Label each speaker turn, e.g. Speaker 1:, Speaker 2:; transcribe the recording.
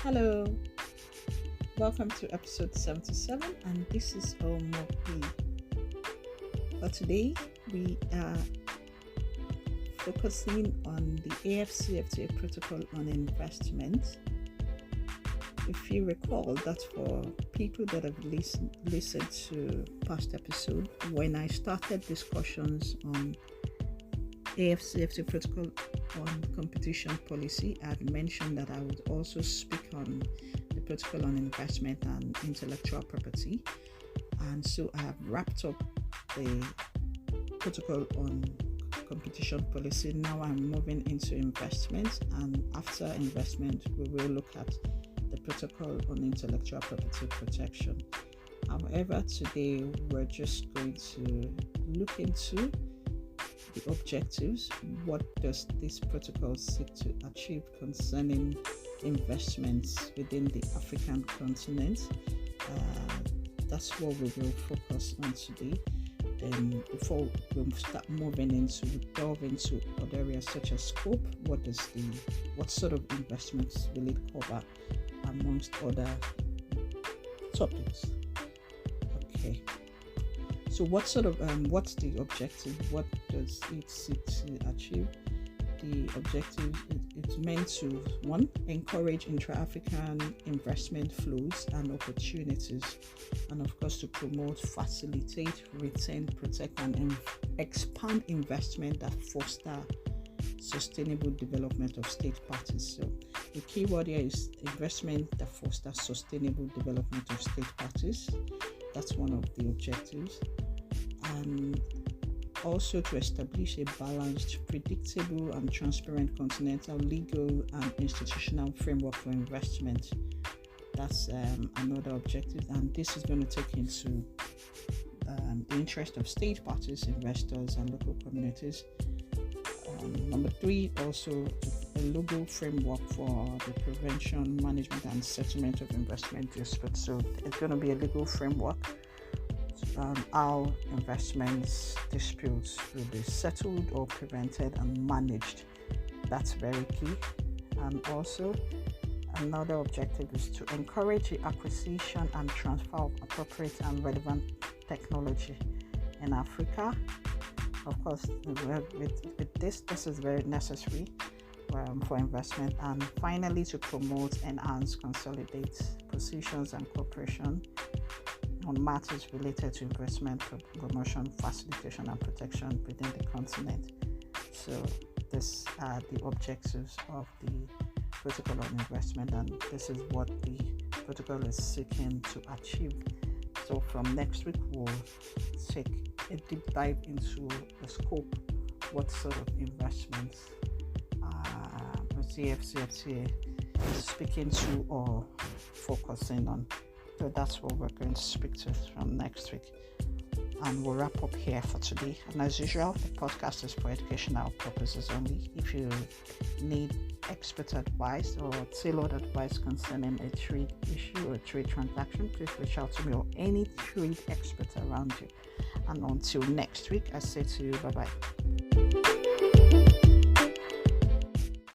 Speaker 1: Hello, welcome to episode 77, and this is Omopi. For today, we are focusing on the AfCFTA protocol on investment. If you recall, that for people that have listened to past episode, when I started discussions on AfCFTA protocol on competition policy, I had mentioned that I would also speak on the protocol on investment and intellectual property. And so I have wrapped up the protocol on competition policy. Now I'm moving into investment, and after investment, we will look at the protocol on intellectual property protection. However, today we're just going to look into the objectives. What does this protocol seek to achieve concerning investments within the African continent? That's what we will focus on today. Then before we start moving into delve into other areas such as scope, what sort of investments will it cover amongst other topics? Okay. So what's the objective? What does it seek to achieve? The objective is meant to, one, encourage intra-African investment flows and opportunities, and of course to promote, facilitate, retain, protect, and expand investment that foster sustainable development of state parties. So the key word here is investment that fosters sustainable development of state parties. That's one of the objectives. And also to establish a balanced, predictable, and transparent continental legal and institutional framework for investment. That's another objective, and this is going to take into the interest of state parties, investors, and local communities. Number 3, also a legal framework for the prevention, management, and settlement of investment disputes. So it's going to be a legal framework how investments disputes will be settled or prevented and managed. That's very key. And also another objective is to encourage the acquisition and transfer of appropriate and relevant technology in Africa. Of course, with this is very necessary for investment. And finally, to promote, enhance, consolidate positions and cooperation on matters related to investment promotion, facilitation, and protection within the continent. So these are the objectives of the protocol on investment, and this is what the protocol is seeking to achieve. So from next week, we'll take a deep dive into the scope, what sort of investments the AfCFTA is speaking to or focusing on. So that's what we're going to speak to from next week. And we'll wrap up here for today. And as usual, the podcast is for educational purposes only. If you need expert advice or tailored advice concerning a trade issue or a trade transaction, please reach out to me or any trade expert around you. And until next week, I say to you, bye-bye.